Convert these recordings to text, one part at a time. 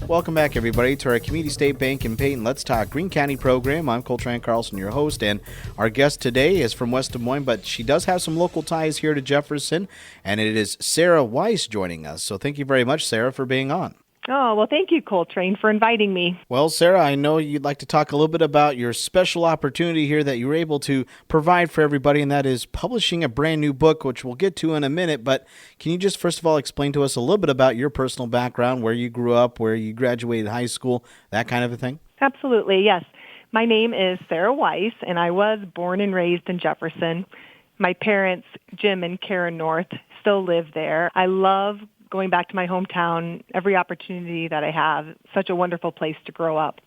Welcome back, everybody, to our Community State Bank in Peyton Let's Talk Greene County program. I'm Coltrane Carlson, your host, and our guest today is from West Des Moines, but she does have some local ties here to Jefferson, and it is Sarah Weiss joining us. So thank you very much, Sarah, for being on. Oh, well, thank you, Coltrane, for inviting me. Well, Sarah, I know you'd like to talk a little bit about your special opportunity here that you were able to provide for everybody, and that is publishing a brand new book, which we'll get to in a minute. But can you just, first of all, explain to us a little bit about your personal background, where you grew up, where you graduated high school, that kind of a thing? Absolutely, yes. My name is Sarah Weiss, and I was born and raised in Jefferson. My parents, Jim and Karen North, still live there. I love going back to my hometown every opportunity that I have. Such a wonderful place to grow up.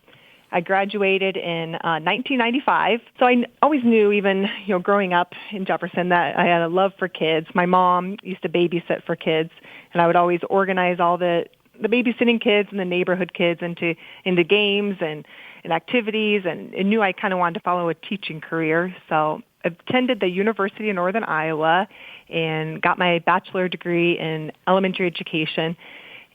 I graduated in 1995, so I always knew, even growing up in Jefferson, that I had a love for kids. My mom used to babysit for kids, and I would always organize all the babysitting kids and the neighborhood kids into games and activities, and knew I kind of wanted to follow a teaching career. So I attended the University of Northern Iowa and got my bachelor degree in elementary education,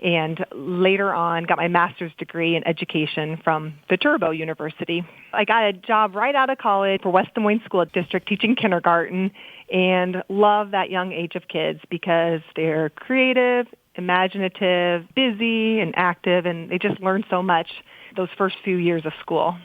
and later on got my master's degree in education from the Turbo University. I got a job right out of college for West Des Moines School District teaching kindergarten, and love that young age of kids because they're creative, imaginative, busy, and active, and they just learn so much those first few years of school.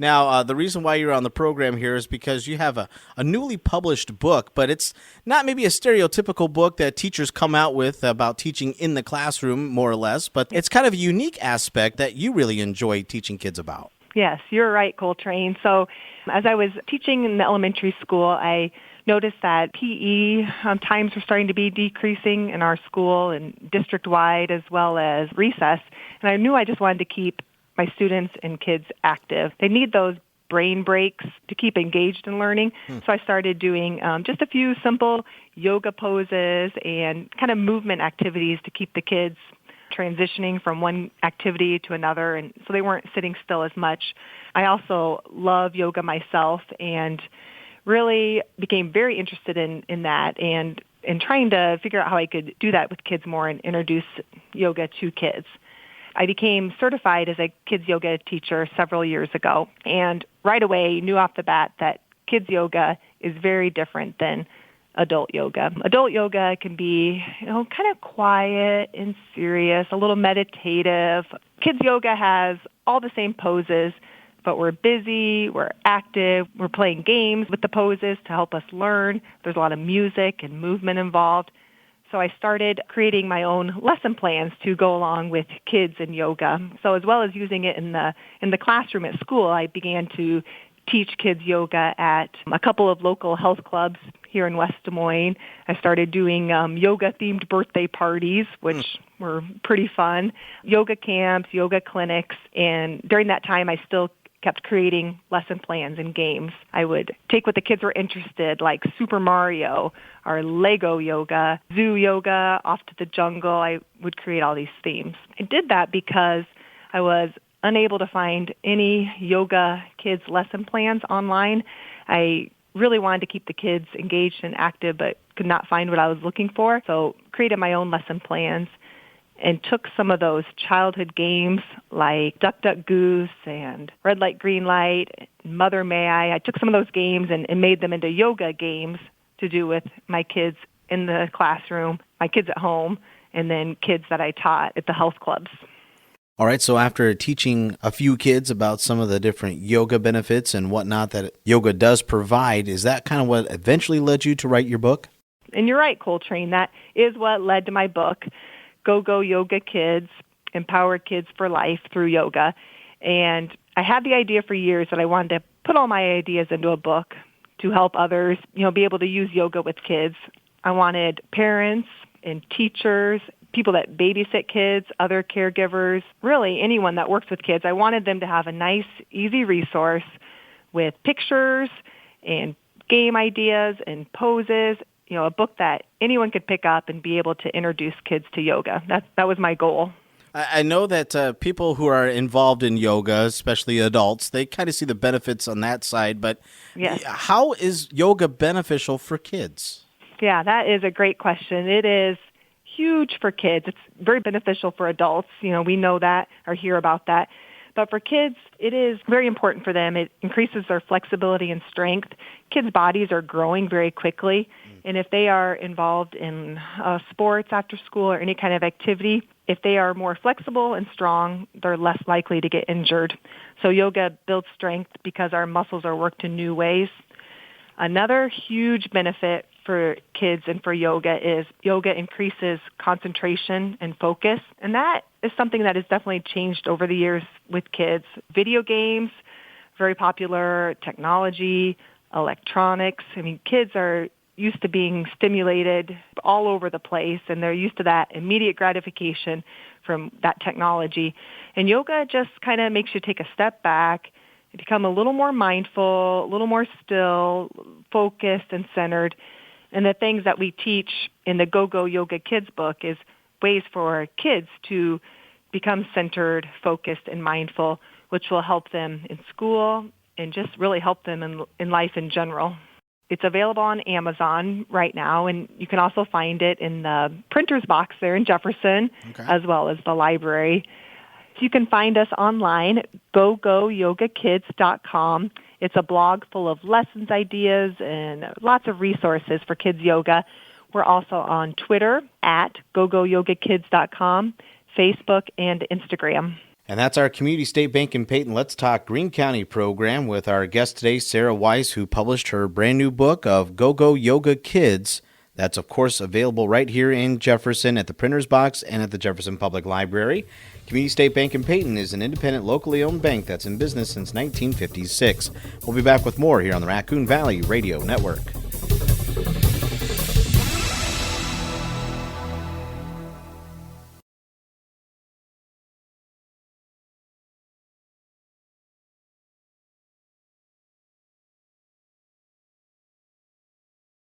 Now, the reason why you're on the program here is because you have a newly published book, but it's not maybe a stereotypical book that teachers come out with about teaching in the classroom, more or less, but it's kind of a unique aspect that you really enjoy teaching kids about. Yes, you're right, Coltrane. So as I was teaching in the elementary school, I noticed that PE times were starting to be decreasing in our school and district-wide, as well as recess, and I knew I just wanted to keep my students and kids active. They need those brain breaks to keep engaged in learning. So I started doing just a few simple yoga poses and kind of movement activities to keep the kids transitioning from one activity to another, and so they weren't sitting still as much. I also love yoga myself and really became very interested in that and trying to figure out how I could do that with kids more and introduce yoga to kids. I became certified as a kids yoga teacher several years ago, and right away knew off the bat that kids yoga is very different than adult yoga. Adult yoga can be, kind of quiet and serious, a little meditative. Kids yoga has all the same poses, but we're busy, we're active, we're playing games with the poses to help us learn. There's a lot of music and movement involved. So I started creating my own lesson plans to go along with kids and yoga. So as well as using it in the classroom at school, I began to teach kids yoga at a couple of local health clubs here in West Des Moines. I started doing yoga-themed birthday parties, which were pretty fun, yoga camps, yoga clinics, and during that time I still kept creating lesson plans and games. I would take what the kids were interested, like Super Mario or Lego yoga, zoo yoga, off to the jungle. I would create all these themes. I did that because I was unable to find any yoga kids lesson plans online. I really wanted to keep the kids engaged and active, but could not find what I was looking for. So created my own lesson plans and took some of those childhood games like Duck, Duck, Goose and Red Light, Green Light, Mother May I. I took some of those games and made them into yoga games to do with my kids in the classroom, my kids at home, and then kids that I taught at the health clubs. All right, so after teaching a few kids about some of the different yoga benefits and whatnot that yoga does provide, is that kind of what eventually led you to write your book? And you're right, Coltrane. That is what led to my book, Go Go Yoga Kids, Empower Kids for Life Through Yoga. And I had the idea for years that I wanted to put all my ideas into a book to help others, be able to use yoga with kids. I wanted parents and teachers, people that babysit kids, other caregivers, really anyone that works with kids. I wanted them to have a nice, easy resource with pictures and game ideas and poses, a book that anyone could pick up and be able to introduce kids to yoga. That was my goal. I know that people who are involved in yoga, especially adults, they kind of see the benefits on that side, but yes. How is yoga beneficial for kids? Yeah, that is a great question. It is huge for kids. It's very beneficial for adults. We know that or hear about that. But for kids, it is very important for them. It increases their flexibility and strength. Kids' bodies are growing very quickly. And if they are involved in sports after school or any kind of activity, if they are more flexible and strong, they're less likely to get injured. So yoga builds strength because our muscles are worked in new ways. Another huge benefit for kids and for yoga is yoga increases concentration and focus. And that is something that has definitely changed over the years with kids. Video games, very popular, technology, electronics. Kids are used to being stimulated all over the place, and they're used to that immediate gratification from that technology. And yoga just kind of makes you take a step back, become a little more mindful, a little more still, focused and centered. And the things that we teach in the Go-Go Yoga Kids book is ways for kids to become centered, focused, and mindful, which will help them in school and just really help them in life in general. It's available on Amazon right now, and you can also find it in the printer's box there in Jefferson, as well as the library. So you can find us online at gogoyogakids.com. It's a blog full of lessons, ideas, and lots of resources for kids yoga. We're also on Twitter at gogoyogakids.com, Facebook, and Instagram. And that's our Community State Bank in Peyton Let's Talk Greene County program with our guest today, Sarah Weiss, who published her brand new book of Go-Go Yoga Kids. That's, of course, available right here in Jefferson at the Printer's Box and at the Jefferson Public Library. Community State Bank in Peyton is an independent, locally owned bank that's in business since 1956. We'll be back with more here on the Raccoon Valley Radio Network.